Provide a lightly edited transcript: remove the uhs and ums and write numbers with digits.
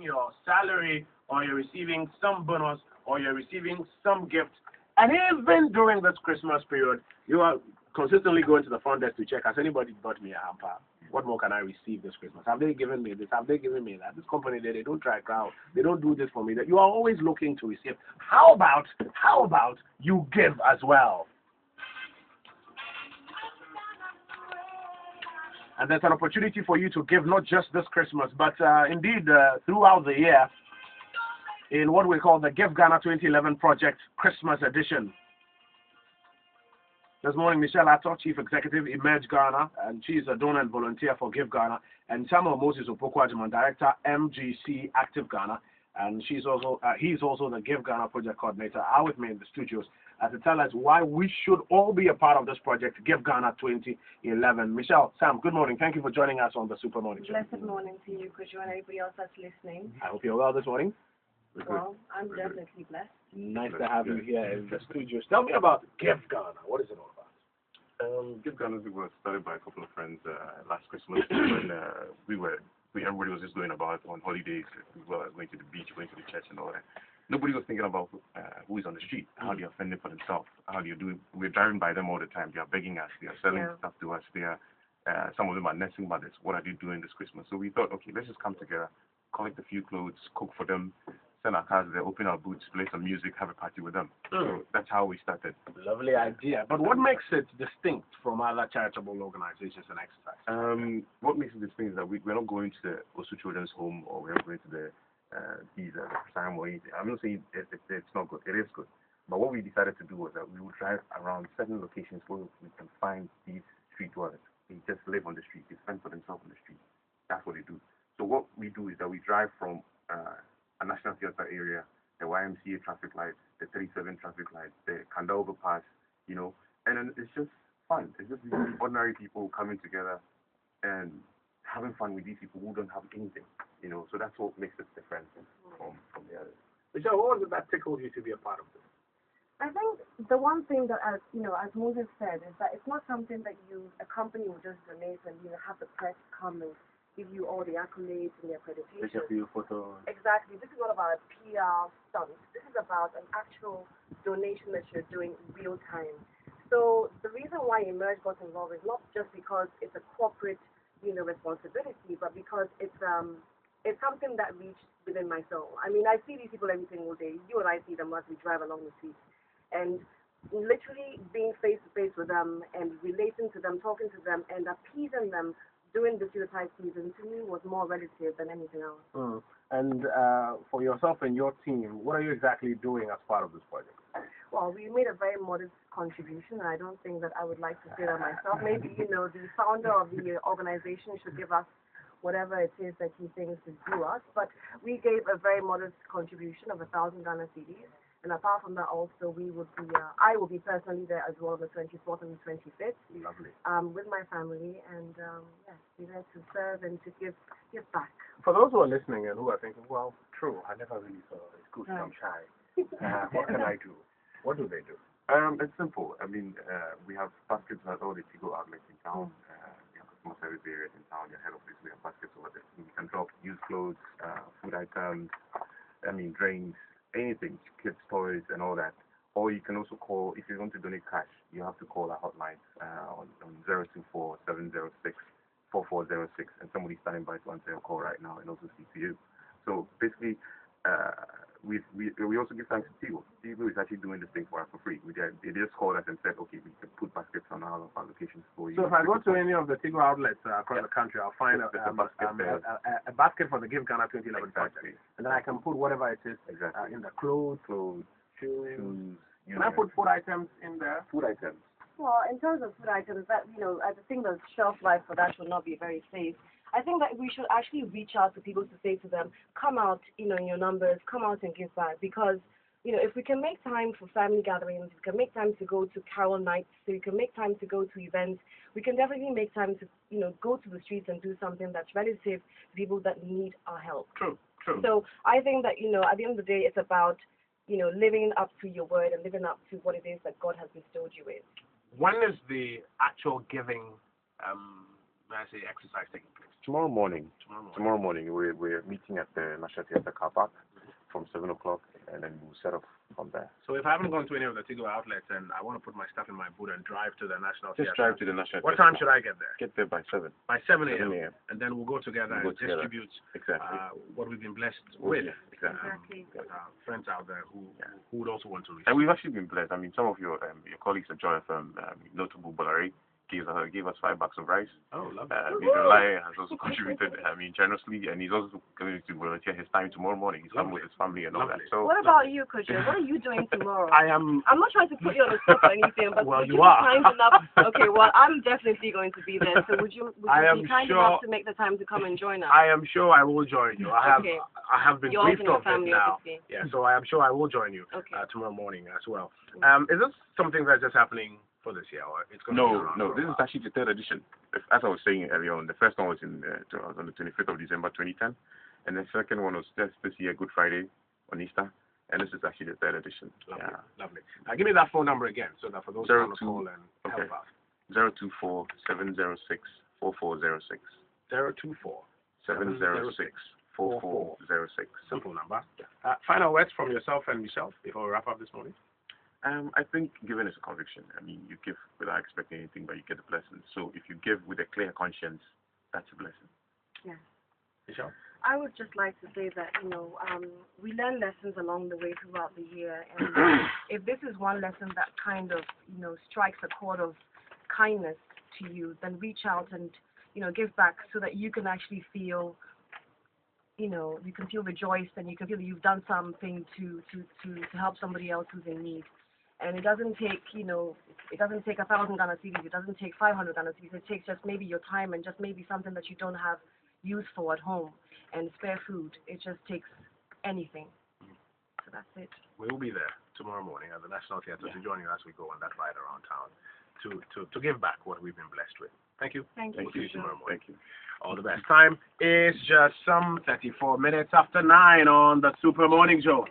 your salary, or you're receiving some bonus, or you're receiving some gift, and even during this Christmas period, you are consistently going to the front desk to check, has anybody bought me a hamper? What more can I receive this Christmas? Have they given me this? Have they given me that? This company, they don't try crowd. They don't do this for me. That you are always looking to receive. How about you give as well? And there's an opportunity for you to give not just this Christmas, but indeed throughout the year in what we call the Give Ghana 2011 Project Christmas Edition. This morning, Michelle Ato, Chief Executive, Emerge Ghana, and she's a donor and volunteer for Give Ghana, and Samuel Moses Opoku-Agyemang, Director, MGC Active Ghana, and he's also the Give Ghana Project Coordinator, are with me in the studios to tell us why we should all be a part of this project, Give Ghana 2011. Michelle, Sam, good morning. Thank you for joining us on the Super Morning Show. Blessed morning to you, Kujo, and everybody else that's listening. I hope you're well this morning. Well, I'm definitely blessed. Nice to have you here in the studios. Tell me about Give Ghana. What is it all about? Give Ghana was started by a couple of friends last Christmas when everybody was just going about on holidays, as well as going to the beach, going to the church and all that. Nobody was thinking about who is on the street, how they are fending for themselves, how they are doing. We're driving by them all the time. They are begging us. They are selling stuff to us. They are, some of them are nursing mothers. What are they doing this Christmas? So we thought, okay, let's just come together, collect a few clothes, cook for them, send our cars there, open our boots, play some music, have a party with them. So that's how we started. Lovely idea. But what makes it distinct from other charitable organizations and exercises? What makes it distinct is that we're not going to the Osu Children's Home, or we're not going to the Sam or anything. I'm not saying it's not good. It is good. But what we decided to do was that we would drive around certain locations where we can find these street dwellers. They just live on the street. They fend for themselves on the street. That's what they do. So what we do is that we drive from a National Theatre area, the YMCA traffic lights, the 37 traffic lights, the Kanda overpass, and then it's just fun. It's just these ordinary people coming together and having fun with these people who don't have anything, So that's what makes it different from the others. Michelle, what was it that tickled you to be a part of this? I think the one thing that, as Moses said, is that it's not something that a company will just donate and have the press come and give you all the accolades and the accreditation. Take a few photos. Exactly. This is not about a PR stunt. This is about an actual donation that you're doing real time. So the reason why Emerge got involved is not just because it's a corporate, responsibility, but because it's something that reached within my soul. I mean, I see these people every single day. You and I see them as we drive along the streets, and literally being face to face with them and relating to them, talking to them, and appeasing them during the suicide season, to me, was more relative than anything else. And for yourself and your team, what are you exactly doing as part of this project? Well, we made a very modest contribution, and I don't think that I would like to say that myself. Maybe, the founder of the organization should give us whatever it is that he thinks is due us. But we gave a very modest contribution of 1,000 Ghana cedis. And apart from that, also, I will be personally there as well on the 24th and the 25th. Lovely. With my family, and yes, we're there to serve and to give back. For those who are listening and who are thinking, well, true, I never really saw it. It's good, I'm shy. What can I do? What do they do? It's simple. I mean, we have baskets at all the Tigo outlets in town. We have customer service areas in town. Your head office, we have baskets over there. You can drop used clothes, food items, drinks, anything, kids' toys and all that. Or you can also call, if you want to donate cash, you have to call our hotline on 024 706 4406, and somebody's standing by to answer your call right now and also speak to you. So basically, we also give thanks to Tigo. Tigo is actually doing this thing for us for free. They just called us and said, okay, we can put baskets on our locations for you. So if I go to any of the Tigo outlets across the country, I'll find a basket for the Give Ghana 2011 project. And then I can put whatever it is in the clothes, shoes. Can I put food items in there? Food items. Well, in terms of food items, I think the shelf life for that will not be very safe. I think that we should actually reach out to people to say to them, come out, in your numbers, come out and give back. Because, if we can make time for family gatherings, we can make time to go to carol nights, so we can make time to go to events, we can definitely make time to, go to the streets and do something that's relative to people that need our help. True. So I think that, at the end of the day, it's about, living up to your word and living up to what it is that God has bestowed you with. When is the actual giving may I say, exercise taking place? Tomorrow morning. Tomorrow Tomorrow morning, morning. we're meeting at the National Theatre car park from 7 o'clock, and then we'll set off from there. So if I haven't gone to any of the Tigo outlets and I want to put my stuff in my boot and drive to the National Theatre, Just drive to the National what Theatre. time should I get there? Get there by 7. By 7 7 a.m. a.m. And then we'll go together We'll and go together. distribute Exactly. what we've been blessed with. Yeah, exactly. Exactly. With our friends out there who would also want to receive. And we've actually been blessed. I mean, some of your colleagues at Joy FM, notable Bolare, gave us $5 of rice. Oh, lovely. Lai has also contributed, generously, and he's also going to volunteer his time tomorrow morning. He's coming with his family and all that. So, What about you, Kojo? What are you doing tomorrow? I'm not trying to put you on the spot or anything, but Well, would you you are. be kind enough? Okay, well, I'm definitely going to be there. So would you be kind enough to make the time to come and join us? I am sure I will join you. I have been You're briefed also in of the family, it now. obviously. Yeah, so I am sure I will join you tomorrow morning as well. Is this something that's just happening for this year, or it's going to be around No, for a this is while? actually the third edition. As I was saying earlier on, the first one was on the 25th of December 2010, and the second one was just this year, Good Friday on Easter, and this is actually the third edition. Lovely, lovely. Give me that phone number again, so that for those who want to call and help out. 024-706-4406. 024-706-4406. Simple number. Final words from yourself and yourself before we wrap up this morning. I think giving is a conviction. I mean, you give without expecting anything, but you get a blessing. So if you give with a clear conscience, that's a blessing. Yeah. Michelle? I would just like to say that, we learn lessons along the way throughout the year. And if this is one lesson that kind of, strikes a chord of kindness to you, then reach out and, give back so that you can actually feel, you can feel rejoiced and you can feel that you've done something to help somebody else who's in need. And it doesn't take, it doesn't take 1,000 Ghana cedis, it doesn't take 500 Ghana cedis, it takes just maybe your time and just maybe something that you don't have use for at home and spare food. It just takes anything. So that's it. We will be there tomorrow morning at the National Theatre to join you as we go on that ride around town to give back what we've been blessed with. Thank you. Thank you. We'll see you tomorrow morning. Thank you. All the best. Time is just some 34 minutes after 9 on the Super Morning Show.